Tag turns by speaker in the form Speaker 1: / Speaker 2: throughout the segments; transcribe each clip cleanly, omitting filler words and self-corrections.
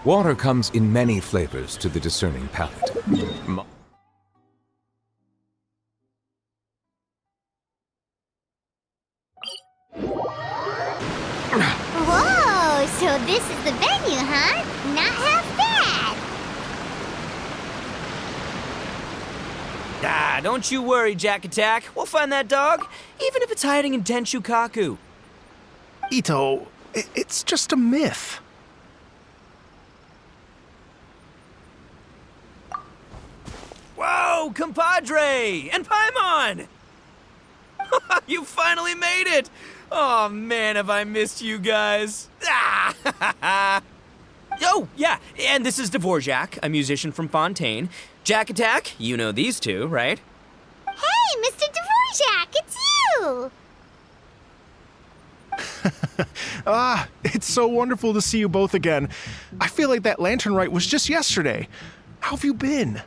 Speaker 1: Water comes in many flavors to the discerning palate.
Speaker 2: Whoa, so this is the venue, huh? Not half bad.
Speaker 3: Ah, don't you worry, Jack Attack. We'll find that dog, even if it's hiding in Tenshukaku.
Speaker 4: Ito, it's just a myth.
Speaker 3: Whoa, compadre! And Paimon! You finally made it! Oh man, have I missed you guys. Ah! Oh, yeah, and this is Dvorak, a musician from Fontaine. Jack Attack, you know these two, right?
Speaker 2: Hey, Mr. Dvorak, it's you!
Speaker 4: It's so wonderful to see you both again. I feel like that lantern rite was just yesterday. How have you been?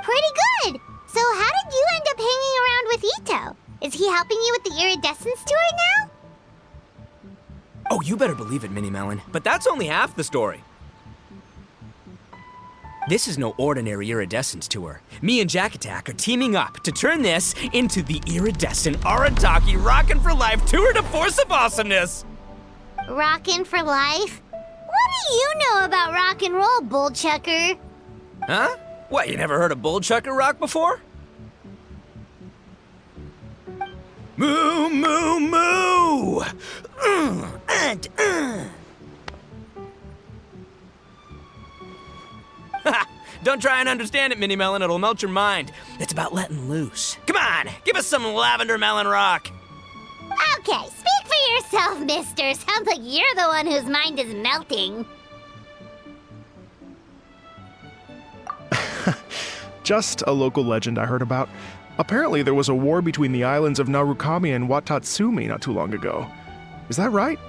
Speaker 2: Pretty good. So how did you end up hanging around with Ito? Is he helping you with the Iridescence tour now?
Speaker 3: Oh, you better believe it, Minnie Melon. But that's only half the story. This is no ordinary Iridescence tour. Me and Jack Attack are teaming up to turn this into the Iridescent Arataki Rockin' for Life Tour de Force of Awesomeness!
Speaker 2: Rockin' for life? What do you know about rock and roll, bullchucker?
Speaker 3: Huh? What, you never heard a bullchucker rock before? Moo, moo, moo! Don't try and understand it, Minnie Melon. It'll melt your mind. It's about letting loose. Come on, give us some lavender melon rock.
Speaker 2: Okay, speak for yourself, mister. Sounds like you're the one whose mind is melting.
Speaker 4: Just a local legend I heard about. Apparently there was a war between the islands of Narukami and Watatsumi not too long ago. Is that right?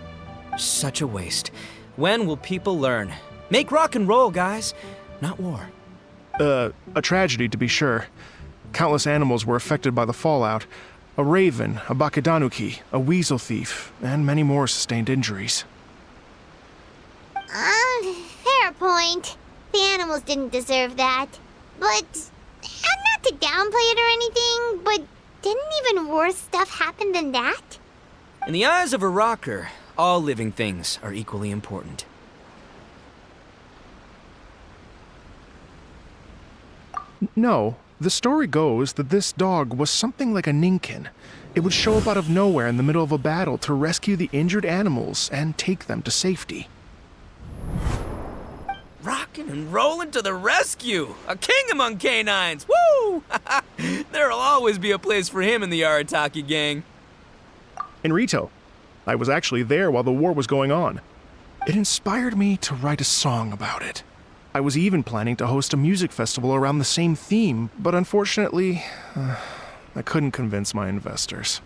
Speaker 3: Such a waste. When will people learn? Make rock and roll, guys, not war.
Speaker 4: A tragedy to be sure. Countless animals were affected by the fallout. A raven, a bakedanuki, a weasel thief, and many more sustained injuries.
Speaker 2: Fair point. The animals didn't deserve that. But, not to downplay it or anything, but didn't even worse stuff happen than that?
Speaker 3: In the eyes of a rocker, all living things are equally important.
Speaker 4: No, the story goes that this dog was something like a ninkin. It would show up out of nowhere in the middle of a battle to rescue the injured animals and take them to safety.
Speaker 3: Rockin' and rollin' to the rescue! A king among canines! Woo! There'll always be a place for him in the Arataki gang.
Speaker 4: In Rito, I was actually there while the war was going on. It inspired me to write a song about it. I was even planning to host a music festival around the same theme, but unfortunately, I couldn't convince my investors.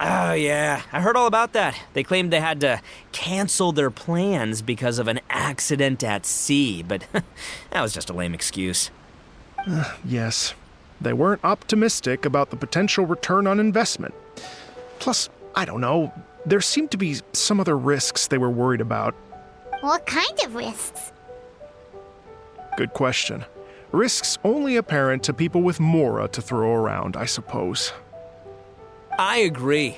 Speaker 3: Oh, yeah. I heard all about that. They claimed they had to cancel their plans because of an accident at sea, but that was just a lame excuse.
Speaker 4: Yes, they weren't optimistic about the potential return on investment. Plus, I don't know, there seemed to be some other risks they were worried about.
Speaker 2: What kind of risks?
Speaker 4: Good question. Risks only apparent to people with mora to throw around, I suppose.
Speaker 3: I agree.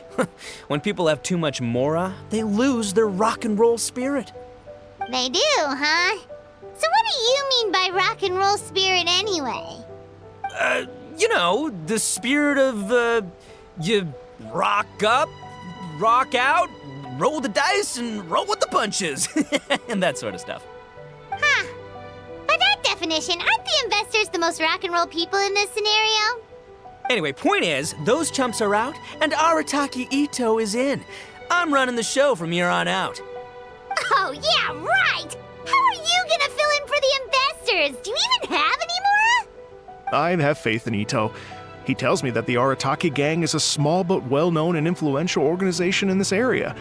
Speaker 3: When people have too much mora, they lose their rock and roll spirit.
Speaker 2: They do, huh? So what do you mean by rock and roll spirit anyway?
Speaker 3: You know, the spirit of, you rock up, rock out, roll the dice, and roll with the punches. And that sort of stuff.
Speaker 2: Huh. By that definition, aren't the investors the most rock and roll people in this scenario?
Speaker 3: Anyway, point is, those chumps are out, and Arataki Ito is in. I'm running the show from here on out.
Speaker 2: Oh, yeah, right! How are you gonna fill in for the investors? Do you even have any more?
Speaker 4: I have faith in Ito. He tells me that the Arataki gang is a small but well-known and influential organization in this area,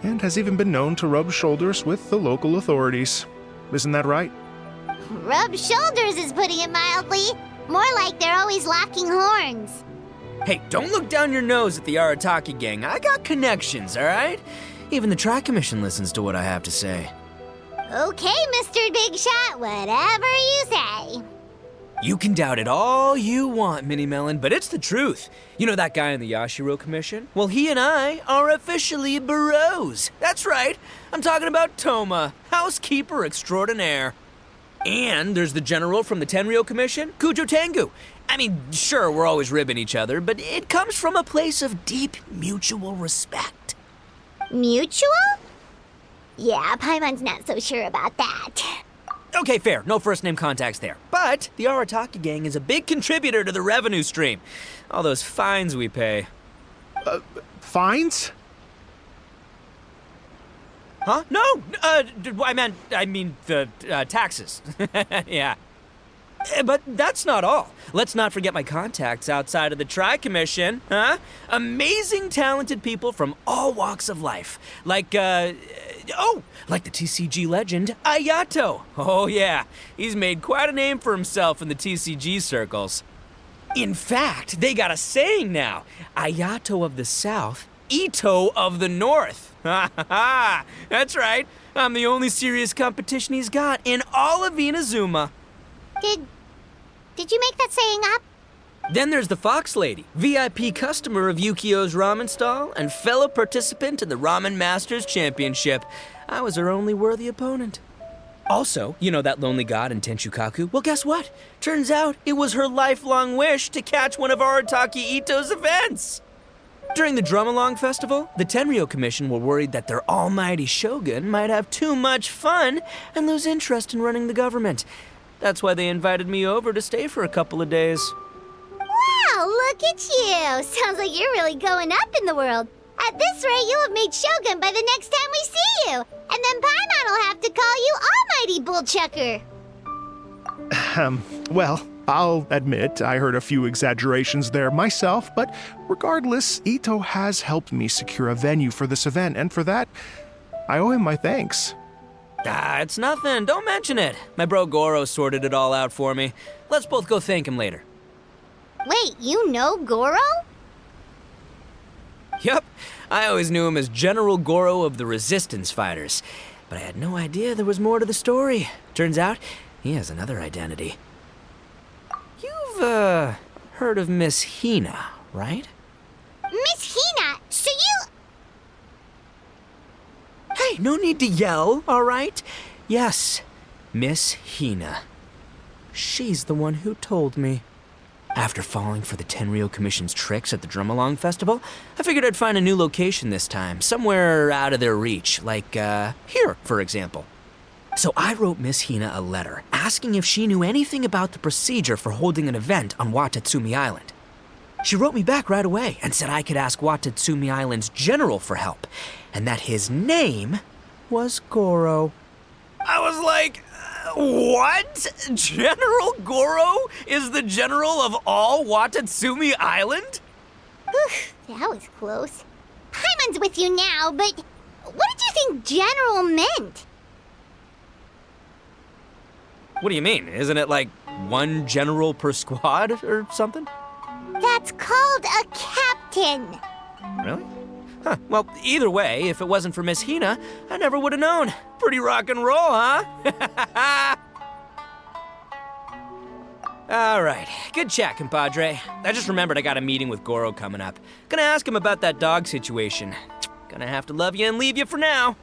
Speaker 4: and has even been known to rub shoulders with the local authorities. Isn't that right?
Speaker 2: Rub shoulders is putting it mildly. More like they're always locking horns.
Speaker 3: Hey, don't look down your nose at the Arataki gang. I got connections, all right? Even the Tri-Commission listens to what I have to say.
Speaker 2: Okay, Mr. Big Shot, whatever you say.
Speaker 3: You can doubt it all you want, Mini Melon, but it's the truth. You know that guy in the Yashiro Commission? Well, he and I are officially bros. That's right. I'm talking about Toma, housekeeper extraordinaire. And there's the general from the Tenryo Commission, Kujo Tengu. I mean, sure, we're always ribbing each other, but it comes from a place of deep mutual respect.
Speaker 2: Mutual? Yeah, Paimon's not so sure about that.
Speaker 3: Okay, fair. No first-name contacts there. But the Arataki gang is a big contributor to the revenue stream. All those fines we pay.
Speaker 4: Fines?
Speaker 3: Huh? No! I mean the taxes. Yeah. But that's not all. Let's not forget my contacts outside of the Tri-Commission, huh? Amazing, talented people from all walks of life. Like the TCG legend, Ayato. Oh yeah, he's made quite a name for himself in the TCG circles. In fact, they got a saying now. Ayato of the South, Ito of the North. Ha ha ha! That's right. I'm the only serious competition he's got in all of Inazuma.
Speaker 2: Did you make that saying up?
Speaker 3: Then there's the Fox Lady, VIP customer of Yukio's ramen stall and fellow participant in the Ramen Masters Championship. I was her only worthy opponent. Also, you know that lonely god in Tenshukaku? Well, guess what? Turns out it was her lifelong wish to catch one of Arataki Ito's events. During the Drum-Along Festival, the Tenryo Commission were worried that their almighty shogun might have too much fun and lose interest in running the government. That's why they invited me over to stay for a couple of days.
Speaker 2: Wow, look at you! Sounds like you're really going up in the world. At this rate, you'll have made Shogun by the next time we see you. And then Paimon will have to call you Almighty Bullchucker.
Speaker 4: Well, I'll admit I heard a few exaggerations there myself, but regardless, Ito has helped me secure a venue for this event, and for that, I owe him my thanks.
Speaker 3: It's nothing. Don't mention it. My bro Goro sorted it all out for me. Let's both go thank him later.
Speaker 2: Wait, you know Goro?
Speaker 3: Yup. I always knew him as General Goro of the Resistance Fighters. But I had no idea there was more to the story. Turns out, he has another identity. You've, heard of Miss Hina, right?
Speaker 2: Miss Hina, so you...
Speaker 3: Hey, no need to yell, all right? Yes, Miss Hina. She's the one who told me. After falling for the Tenryo Commission's tricks at the Drum-Along Festival, I figured I'd find a new location this time, somewhere out of their reach, like, here, for example. So I wrote Miss Hina a letter, asking if she knew anything about the procedure for holding an event on Watatsumi Island. She wrote me back right away and said I could ask Watatsumi Island's general for help, and that his name was Goro. I was like, what? General Goro is the general of all Watatsumi Island?
Speaker 2: That was close. Paimon's with you now, but what did you think general meant?
Speaker 3: What do you mean? Isn't it like one general per squad or something?
Speaker 2: That's called a captain.
Speaker 3: Really? Huh. Well, either way, if it wasn't for Miss Hina, I never would have known. Pretty rock and roll, huh? All right. Good chat, compadre. I just remembered I got a meeting with Goro coming up. Gonna ask him about that dog situation. Gonna have to love you and leave you for now.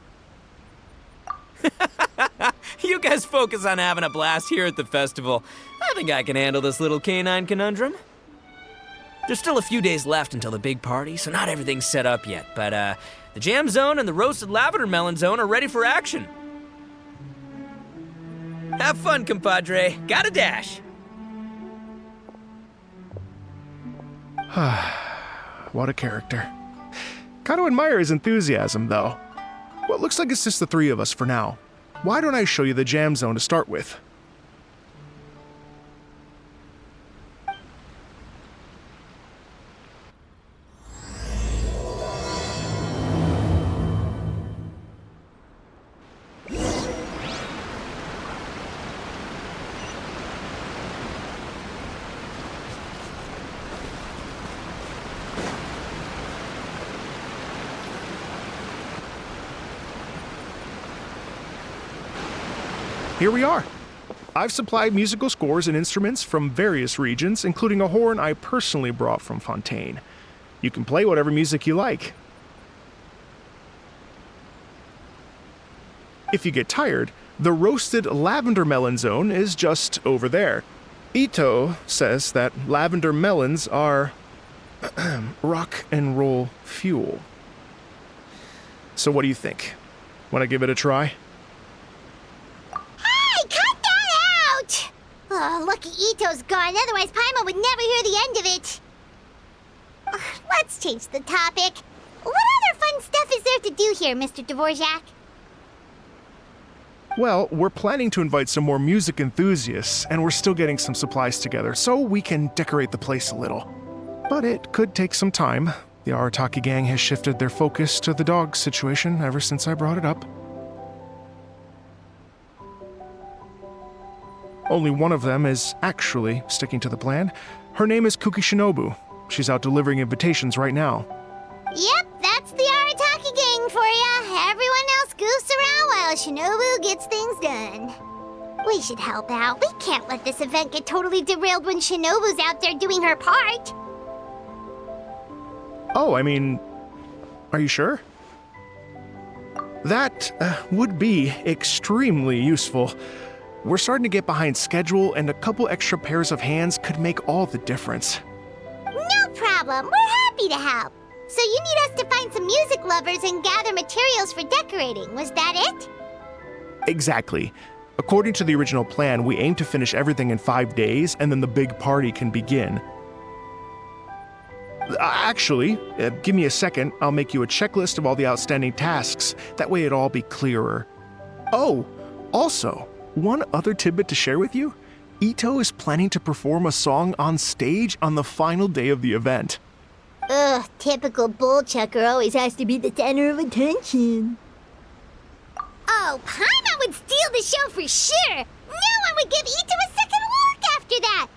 Speaker 3: You guys focus on having a blast here at the festival. I think I can handle this little canine conundrum. There's still a few days left until the big party, so not everything's set up yet, but the jam zone and the roasted lavender melon zone are ready for action. Have fun, compadre. Gotta dash.
Speaker 4: What a character. Kind of admire his enthusiasm, though. Well, it looks like it's just the three of us for now. Why don't I show you the jam zone to start with? here we are. I've supplied musical scores and instruments from various regions, including a horn I personally brought from Fontaine. You can play whatever music you like. If you get tired, the roasted lavender melon zone is just over there. Ito says that lavender melons are rock and roll fuel. So what do you think? Want to give it a try?
Speaker 2: Hey, cut that out! Oh, lucky Ito's gone, otherwise Paimon would never hear the end of it. Let's change the topic. What other fun stuff is there to do here, Mr. Dvorak?
Speaker 4: Well, we're planning to invite some more music enthusiasts, and we're still getting some supplies together, so we can decorate the place a little. But it could take some time. The Arataki gang has shifted their focus to the dog situation ever since I brought it up. Only one of them is actually sticking to the plan. Her name is Kuki Shinobu. She's out delivering invitations right now.
Speaker 2: Yep, that's the Arataki gang for ya. Everyone else goofs around while Shinobu gets things done. We should help out. We can't let this event get totally derailed when Shinobu's out there doing her part.
Speaker 4: Oh, I mean, are you sure? That would be extremely useful. We're starting to get behind schedule, and a couple extra pairs of hands could make all the difference.
Speaker 2: No problem. We're happy to help. So you need us to find some music lovers and gather materials for decorating. Was that it?
Speaker 4: Exactly. According to the original plan, we aim to finish everything in 5 days, and then the big party can begin. Actually, give me a second. I'll make you a checklist of all the outstanding tasks. That way it'll all be clearer. Oh, also, one other tidbit to share with you. Ito is planning to perform a song on stage on the final day of the event.
Speaker 2: Ugh, typical bullchucker always has to be the center of attention. Oh, Paimon would steal the show for sure! No one would give Ito a second look after that!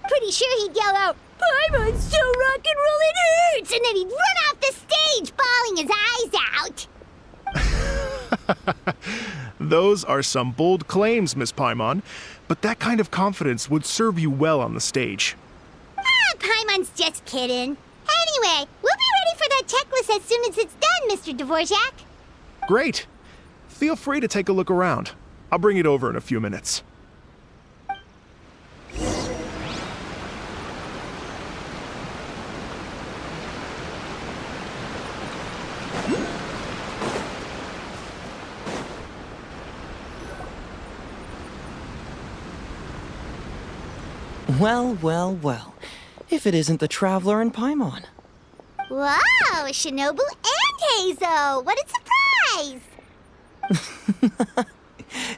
Speaker 2: Pretty sure he'd yell out, "Paimon's so rock and roll it hurts!" And then he'd run off the stage, bawling his eyes out.
Speaker 4: Those are some bold claims, Miss Paimon, but that kind of confidence would serve you well on the stage.
Speaker 2: Paimon's just kidding. Anyway, we'll be ready for that checklist as soon as it's done, Mr. Dvorak.
Speaker 4: Great. Feel free to take a look around. I'll bring it over in a few minutes.
Speaker 5: Well, well, well. If it isn't the Traveler and Paimon.
Speaker 2: Wow, Shinobu and Heizo! What a surprise!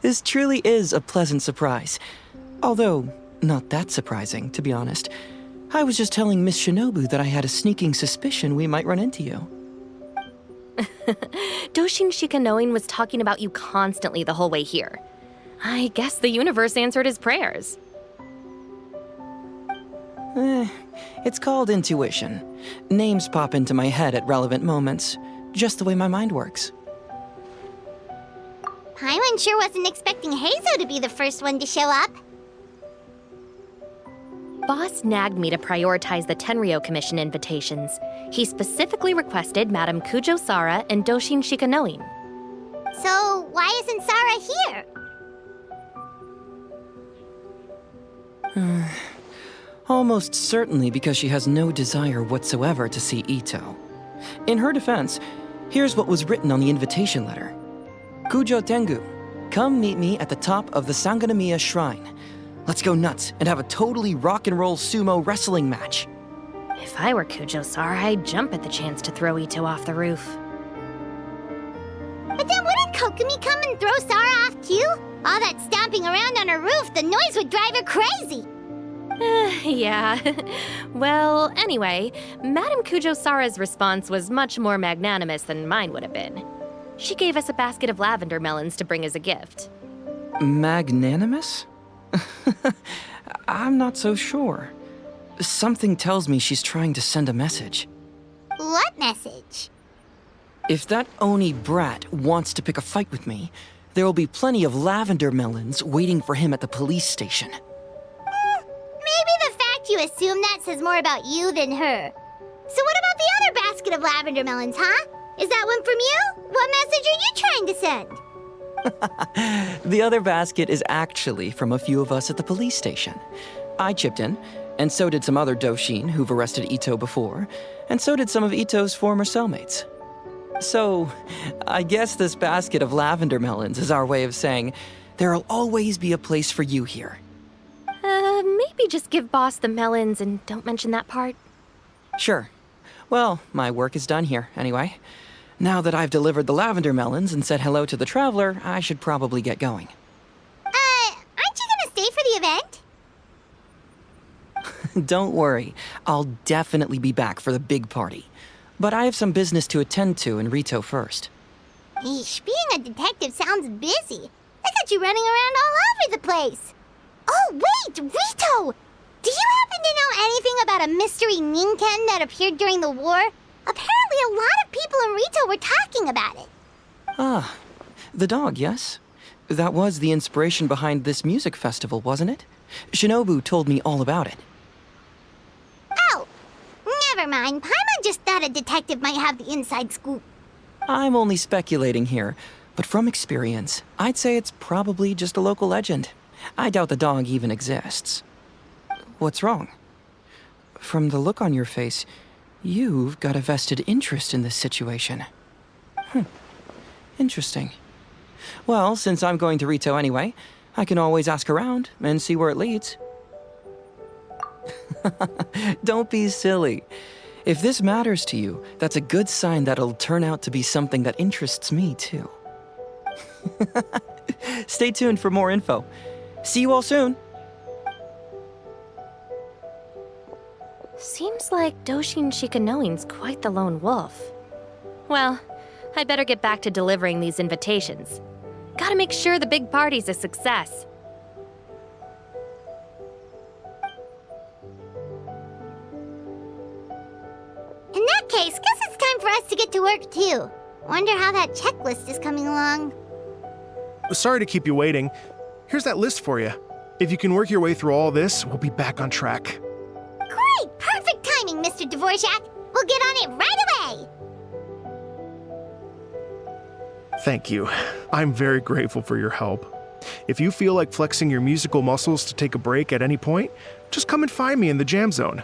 Speaker 5: This truly is a pleasant surprise. Although, not that surprising, to be honest. I was just telling Miss Shinobu that I had a sneaking suspicion we might run into you.
Speaker 6: Doshin Shikanoin was talking about you constantly the whole way here. I guess the universe answered his prayers.
Speaker 5: It's called intuition. Names pop into my head at relevant moments, just the way my mind works.
Speaker 2: Paimon sure wasn't expecting Heizo to be the first one to show up.
Speaker 6: Boss nagged me to prioritize the Tenryo Commission invitations. He specifically requested Madame Kujo Sara and Doshin Shikanoin.
Speaker 2: So, why isn't Sara here?
Speaker 5: Almost certainly because she has no desire whatsoever to see Ito. In her defense, here's what was written on the invitation letter. Kujo Tengu, come meet me at the top of the Sanganamiya Shrine. Let's go nuts and have a totally rock and roll sumo wrestling match.
Speaker 6: If I were Kujo Sara, I'd jump at the chance to throw Ito off the roof.
Speaker 2: But then wouldn't Kokumi come and throw Sara off too? All that stomping around on her roof, the noise would drive her crazy.
Speaker 6: Yeah. Well, anyway, Madame Kujo Sara's response was much more magnanimous than mine would have been. She gave us a basket of lavender melons to bring as a gift.
Speaker 5: Magnanimous? I'm not so sure. Something tells me she's trying to send a message.
Speaker 2: What message?
Speaker 5: If that Oni brat wants to pick a fight with me, there will be plenty of lavender melons waiting for him at the police station.
Speaker 2: Maybe the fact you assume that says more about you than her. So what about the other basket of lavender melons, huh? Is that one from you? What message are you trying to send?
Speaker 5: The other basket is actually from a few of us at the police station. I chipped in, and so did some other Doshin who've arrested Ito before, and so did some of Ito's former cellmates. So, I guess this basket of lavender melons is our way of saying, there'll always be a place for you here.
Speaker 6: Maybe just give Boss the melons and don't mention that part.
Speaker 5: Sure. Well, my work is done here, anyway. Now that I've delivered the lavender melons and said hello to the traveler, I should probably get going.
Speaker 2: Aren't you gonna stay for the event?
Speaker 5: Don't worry, I'll definitely be back for the big party. But I have some business to attend to in Rito first.
Speaker 2: Eesh, being a detective sounds busy. I got you running around all over the place. Oh, wait, Rito! Do you happen to know anything about a mystery Ninken that appeared during the war? Apparently a lot of people in Rito were talking about it.
Speaker 5: Ah, the dog, yes? That was the inspiration behind this music festival, wasn't it? Shinobu told me all about it.
Speaker 2: Oh, never mind. Paimon just thought a detective might have the inside scoop.
Speaker 5: I'm only speculating here, but from experience, I'd say it's probably just a local legend. I doubt the dog even exists. What's wrong? From the look on your face, you've got a vested interest in this situation. Interesting. Well, since I'm going to Rito anyway, I can always ask around and see where it leads. Don't be silly. If this matters to you, that's a good sign that it'll turn out to be something that interests me too. Stay tuned for more info. See you all soon.
Speaker 6: Seems like Doshin Shikanoin's quite the lone wolf. Well, I'd better get back to delivering these invitations. Gotta make sure the big party's a success.
Speaker 2: In that case, guess it's time for us to get to work too. Wonder how that checklist is coming along.
Speaker 4: Sorry to keep you waiting. Here's that list for you. If you can work your way through all this, we'll be back on track.
Speaker 2: Great! Perfect timing, Mr. Dvorak. We'll get on it right away!
Speaker 4: Thank you. I'm very grateful for your help. If you feel like flexing your musical muscles to take a break at any point, just come and find me in the jam zone.